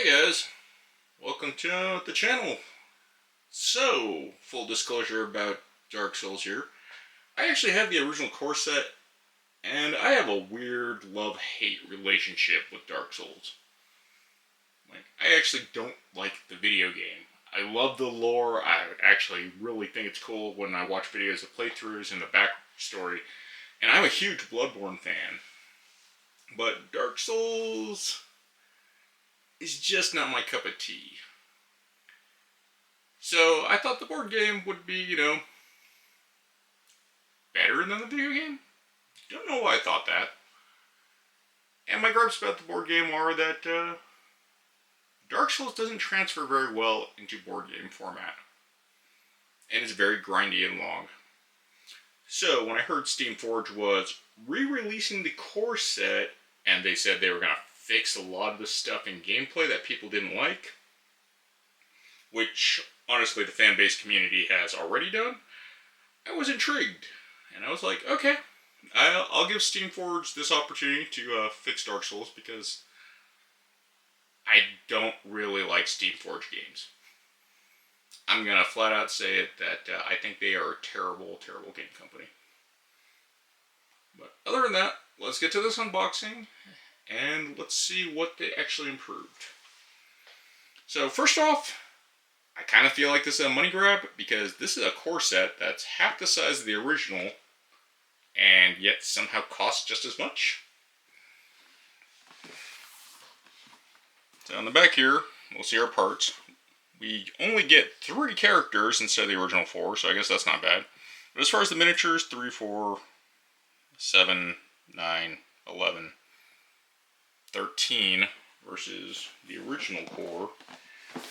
Hey guys, welcome to the channel. So, full disclosure about Dark Souls here. I actually have the original core set, and I have a weird love-hate relationship with Dark Souls. I actually don't like the video game. I love the lore. I actually really think it's cool when I watch videos of playthroughs and the backstory. And I'm a huge Bloodborne fan. But Dark Souls is just not my cup of tea. So I thought the board game would be, better than the video game. Don't know why I thought that. And my gripes about the board game are that Dark Souls doesn't transfer very well into board game format. And it's very grindy and long. So when I heard Steamforge was re-releasing the core set, and they said they were going to fix a lot of the stuff in gameplay that people didn't like, which honestly the fan base community has already done, I was intrigued. And I was like, okay, I'll give Steamforge this opportunity to fix Dark Souls because I don't really like Steamforge games. I'm going to flat out say it that I think they are a terrible, terrible game company. But other than that, let's get to this unboxing and let's see what they actually improved. So first off, I kind of feel like this is a money grab because this is a core set that's half the size of the original and yet somehow costs just as much. So on the back here, we'll see our parts. We only get 3 characters instead of the original 4, so I guess that's not bad. But as far as the miniatures, 3, 4, 7, 9, 11, 13 versus the original core,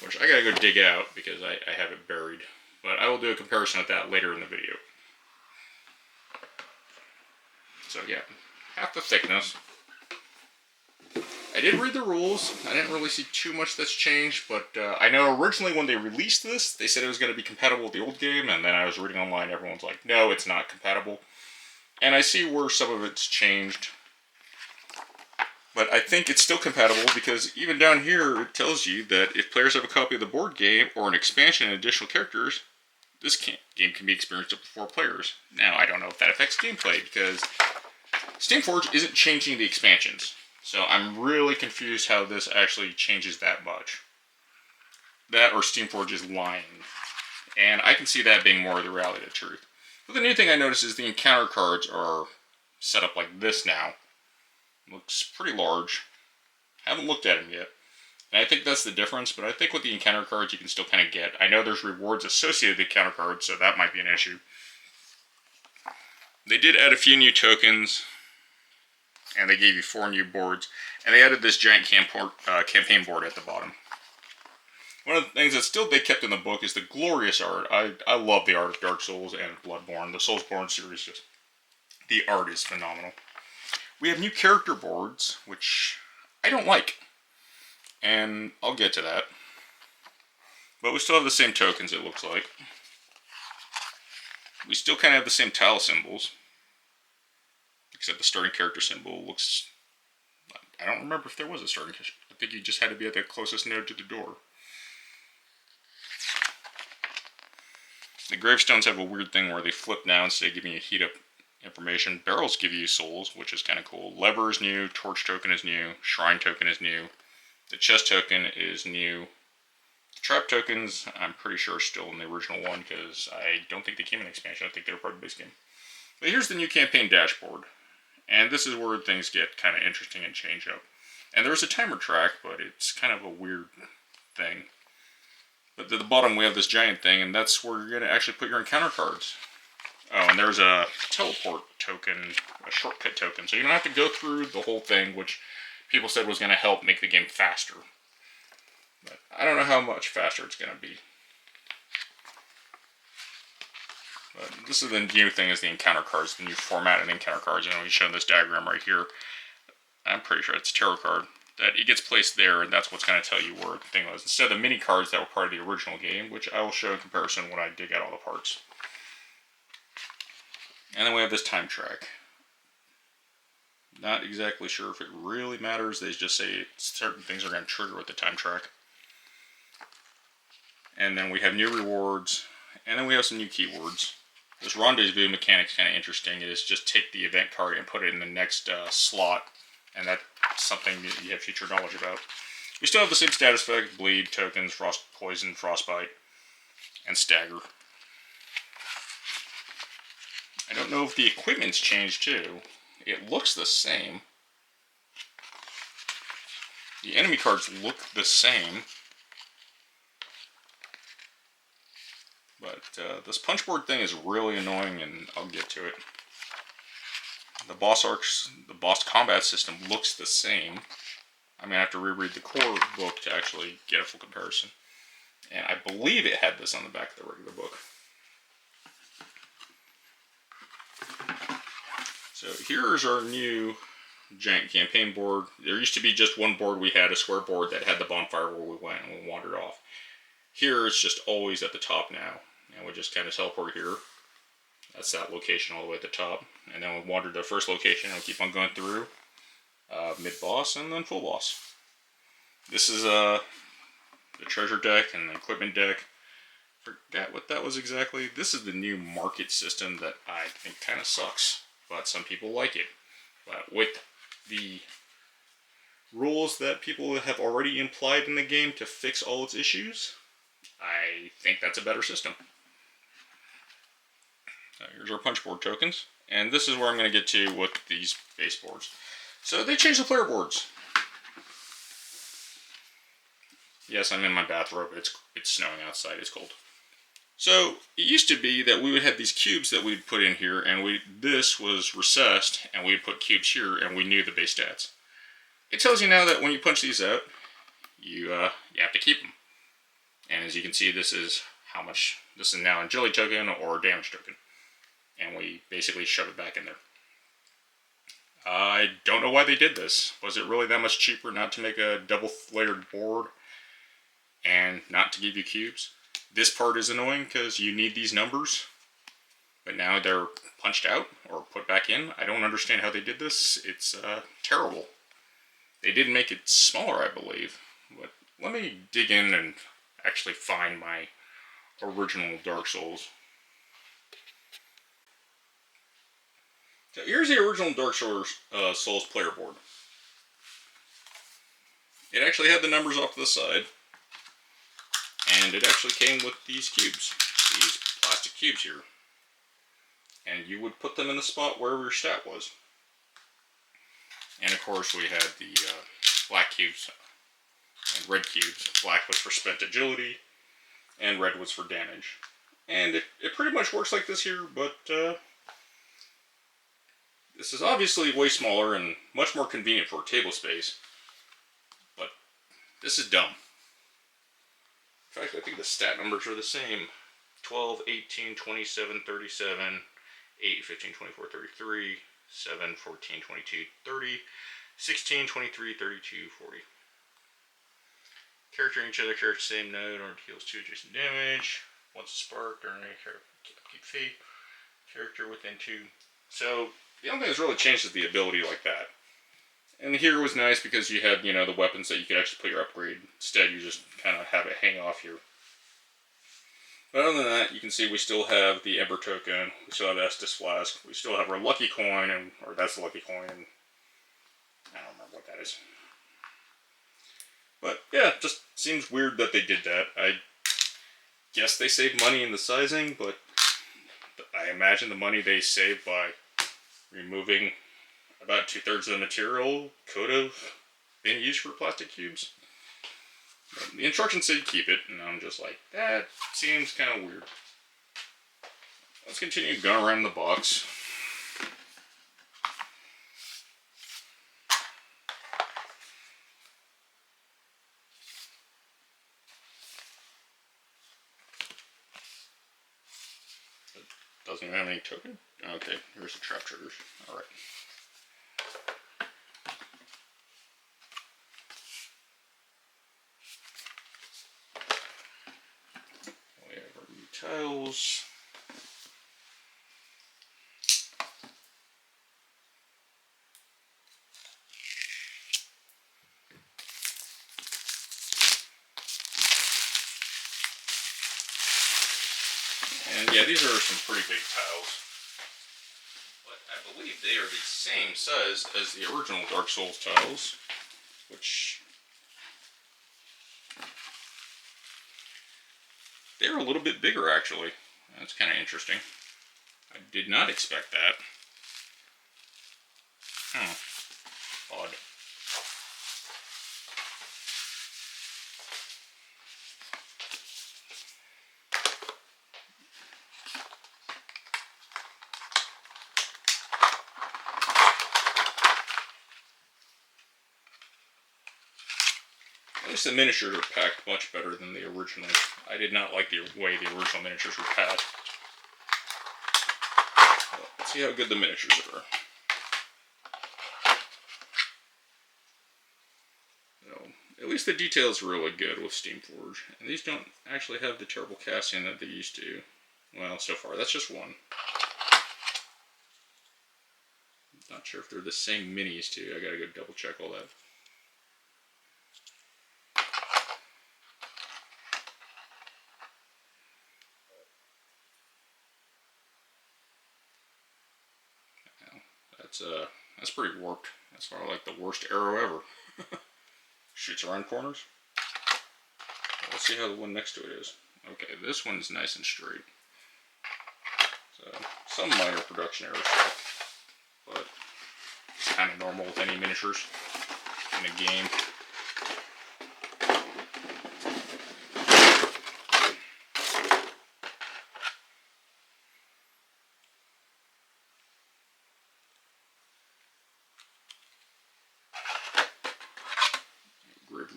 which I gotta go dig out because I have it buried. But I will do a comparison of that later in the video. So yeah, half the thickness. I did read the rules. I didn't really see too much that's changed, but I know originally when they released this, they said it was going to be compatible with the old game, and then I was reading online, everyone's like, no, it's not compatible. And I see where some of it's changed. But I think it's still compatible because even down here it tells you that if players have a copy of the board game or an expansion and additional characters, this game can be experienced up to 4 players. Now, I don't know if that affects gameplay because Steamforge isn't changing the expansions. So I'm really confused how this actually changes that much. That or Steamforge is lying. And I can see that being more of the reality of the truth. But the new thing I noticed is the encounter cards are set up like this now. Looks pretty large. Haven't looked at them yet. And I think that's the difference, but I think with the encounter cards you can still kind of get. I know there's rewards associated with the encounter cards, so that might be an issue. They did add a few new tokens, and they gave you 4 new boards, and they added this giant campaign board at the bottom. One of the things that still they kept in the book is the glorious art. I love the art of Dark Souls and Bloodborne. The Soulsborne series, just the art is phenomenal. We have new character boards, which I don't like, and I'll get to that. But we still have the same tokens, it looks like. We still kind of have the same tile symbols, except the starting character symbol looks... I don't remember if there was a starting character. I think you just had to be at the closest node to the door. The gravestones have a weird thing where they flip now instead of giving you heat up information. Barrels give you souls, which is kind of cool. Lever is new, torch token is new, shrine token is new, the chest token is new. The trap tokens, I'm pretty sure, are still in the original one because I don't think they came in expansion. I think they were part of the base game. But here's the new campaign dashboard. And this is where things get kind of interesting and change up. And there's a timer track, but it's kind of a weird thing. But at the bottom we have this giant thing, and that's where you're going to actually put your encounter cards. Oh, and there's a teleport token, a shortcut token. So you don't have to go through the whole thing, which people said was going to help make the game faster. But I don't know how much faster it's going to be. But this is the new thing, is the encounter cards, the new format of the encounter cards. You know, he's showing this diagram right here. I'm pretty sure it's a tarot card. That it gets placed there, and that's what's going to tell you where the thing was. Instead of the mini cards that were part of the original game, which I will show in comparison when I dig out all the parts. And then we have this time track. Not exactly sure if it really matters. They just say certain things are going to trigger with the time track. And then we have new rewards, and then we have some new keywords. This rendezvous mechanic is kind of interesting. It is just take the event card and put it in the next slot, and that's something that you have future knowledge about. We still have the same status effect: bleed, tokens, frost, poison, frostbite, and stagger. I don't know if the equipment's changed too. It looks the same. The enemy cards look the same. But this punchboard thing is really annoying, and I'll get to it. The boss combat system looks the same. I'm going to have to reread the core book to actually get a full comparison. And I believe it had this on the back of the regular book. So here's our new giant campaign board. There used to be just one board we had, a square board that had the bonfire where we went and we wandered off. Here it's just always at the top now. And we just kind of teleport here. That's that location all the way at the top. And then we wander to the first location and we keep on going through. Mid-boss and then full boss. This is the treasure deck and the equipment deck. Forgot what that was exactly. This is the new market system that I think kind of sucks. But some people like it. But with the rules that people have already implied in the game to fix all its issues, I think that's a better system. Here's our punchboard tokens. And this is where I'm going to get to with these base boards. So they changed the player boards. Yes, I'm in my bathrobe. It's snowing outside. It's cold. So it used to be that we would have these cubes that we'd put in here, and this was recessed, and we'd put cubes here, and we knew the base stats. It tells you now that when you punch these out, you have to keep them. And as you can see, this is how much. This is now a agility token or a damage token. And we basically shove it back in there. I don't know why they did this. Was it really that much cheaper not to make a double-layered board and not to give you cubes? This part is annoying because you need these numbers, but now they're punched out or put back in. I don't understand how they did this. It's terrible. They did make it smaller, I believe. But let me dig in and actually find my original Dark Souls. So here's the original Dark Souls player board. It actually had the numbers off to the side. And it actually came with these cubes. These plastic cubes here. And you would put them in the spot wherever your stat was. And of course we had the black cubes and red cubes. Black was for spent agility, and red was for damage. And it pretty much works like this here, but this is obviously way smaller and much more convenient for table space. But this is dumb. In fact, I think the stat numbers are the same. 12, 18, 27, 37, 8, 15, 24, 33, 7, 14, 22, 30, 16, 23, 32, 40. Character in each other, character same node, or deals 2 adjacent damage. Once sparked, or keep fate. Character within 2. So, the only thing that's really changed is the ability like that. And here was nice because you had, the weapons that you could actually put your upgrade. Instead, you just kind of have it hang off here. But other than that, you can see we still have the Ember token. We still have Estus Flask. We still have our Lucky Coin, or that's the Lucky Coin. And I don't remember what that is. But yeah, it just seems weird that they did that. I guess they saved money in the sizing, but I imagine the money they saved by removing about 2/3 of the material could have been used for plastic cubes. But the instructions said keep it, and I'm just like, that seems kind of weird. Let's continue going around the box. Doesn't even have any token? Okay, here's the trap triggers. Alright. We have our new tiles. Yeah, these are some pretty big tiles. But I believe they are the same size as the original Dark Souls tiles, which they're a little bit bigger actually. That's kind of interesting. I did not expect that. Odd. At least the miniatures are packed much better than the original. I did not like the way the original miniatures were packed. Well, let's see how good the miniatures are. So, at least the detail is really good with Steamforge. And these don't actually have the terrible casting that they used to. Well, so far, that's just one. Not sure if they're the same minis too. I gotta go double check all that. That's pretty warped. That's probably like the worst arrow ever. Shoots around corners. Let's see how the one next to it is. Okay, this one's nice and straight. So, some minor production error stuff, but it's kind of normal with any miniatures in a game.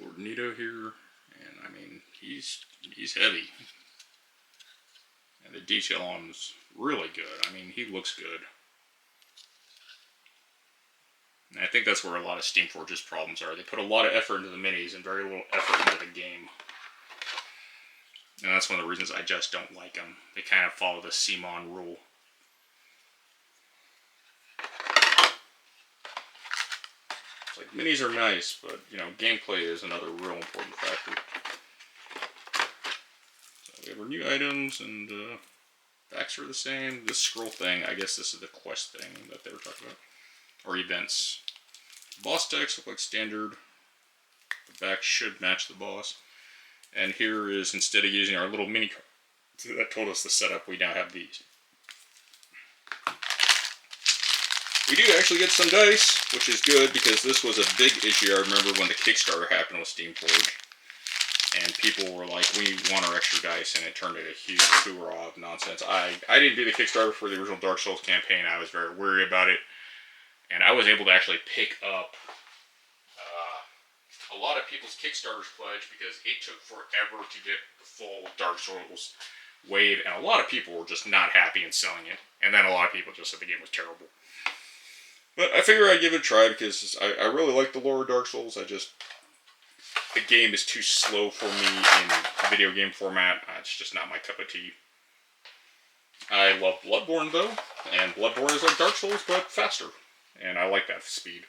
Lord Nito here, and I mean he's heavy, and the detail on him is really good. I mean he looks good, and I think that's where a lot of Steamforge's problems are. They put a lot of effort into the minis and very little effort into the game, and that's one of the reasons I just don't like them. They kind of follow the CMON rule. Like, minis are nice, but, you know, gameplay is another real important factor. So we have our new items, and backs are the same. This scroll thing, I guess this is the quest thing that they were talking about. Or events. Boss decks look like standard. The back should match the boss. And here is, instead of using our little mini card that told us the setup, we now have these. We do actually get some dice, which is good, because this was a big issue. I remember when the Kickstarter happened with Steamforge, and people were like, we want our extra dice, and it turned into a huge hoorah of nonsense. I didn't do the Kickstarter for the original Dark Souls campaign. I was very worried about it, and I was able to actually pick up a lot of people's Kickstarter's pledge, because it took forever to get the full Dark Souls wave, and a lot of people were just not happy in selling it, and then a lot of people just said the game was terrible. But I figure I'd give it a try, because I really like the lore of Dark Souls. The game is too slow for me in video game format. It's just not my cup of tea. I love Bloodborne, though, and Bloodborne is like Dark Souls, but faster. And I like that speed.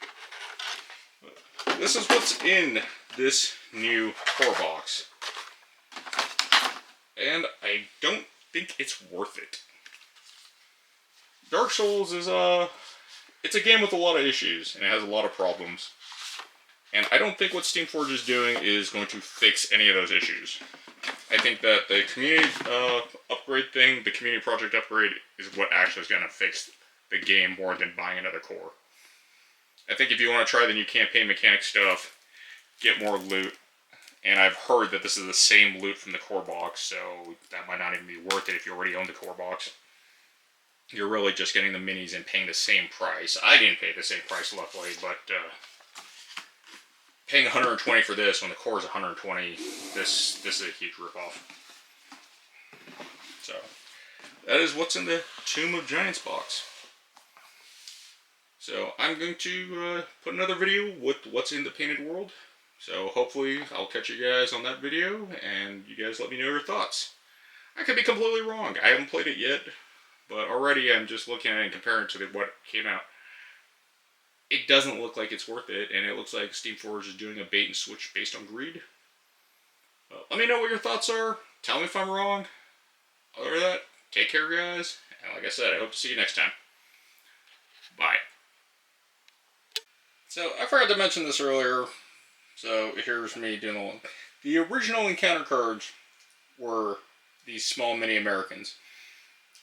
But this is what's in this new core box. And I don't think it's worth it. Dark Souls is, it's a game with a lot of issues, and it has a lot of problems. And I don't think what Steamforge is doing is going to fix any of those issues. I think that the community upgrade thing, the community project upgrade, is what actually is going to fix the game more than buying another core. I think if you want to try the new campaign mechanic stuff, get more loot. And I've heard that this is the same loot from the core box, so that might not even be worth it if you already own the core box. You're really just getting the minis and paying the same price. I didn't pay the same price, luckily, but paying $120 for this when the core is $120, this is a huge ripoff. So, that is what's in the Tomb of Giants box. So, I'm going to put another video with what's in the Painted World. So, hopefully, I'll catch you guys on that video, and you guys let me know your thoughts. I could be completely wrong. I haven't played it yet. But already I'm just looking at it and comparing it to what came out. It doesn't look like it's worth it, and it looks like Steamforge is doing a bait and switch based on greed. Let me know what your thoughts are. Tell me if I'm wrong. Other than that, Take care, guys. And like I said, I hope to see you next time. Bye. So, I forgot to mention this earlier. So, here's me doing the one. The original encounter cards were these small mini Americans.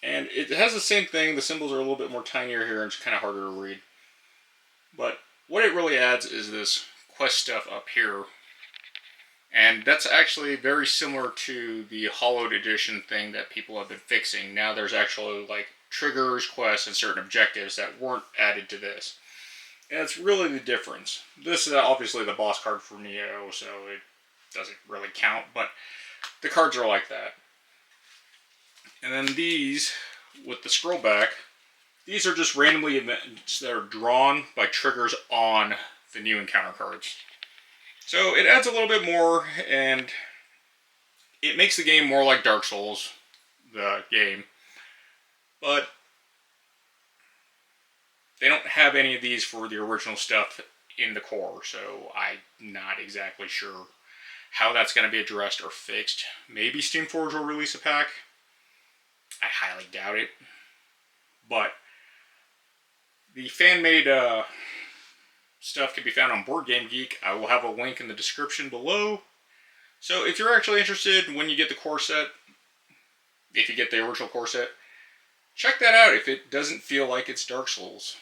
And it has the same thing. The symbols are a little bit more tinier here and it's kind of harder to read. But what it really adds is this quest stuff up here. And that's actually very similar to the hollowed edition thing that people have been fixing. Now there's actually like triggers, quests, and certain objectives that weren't added to this. And it's really the difference. This is obviously the boss card for Neo, so it doesn't really count, but the cards are like that. And then these, with the scroll back, these are just randomly events that are drawn by triggers on the new encounter cards. So it adds a little bit more, and it makes the game more like Dark Souls, the game. But they don't have any of these for the original stuff in the core, so I'm not exactly sure how that's going to be addressed or fixed. Maybe Steamforge will release a pack. I highly doubt it. But the fan-made stuff can be found on Board Game Geek. I will have a link in the description below. So if you're actually interested when you get the core set, if you get the original core set, check that out if it doesn't feel like it's Dark Souls.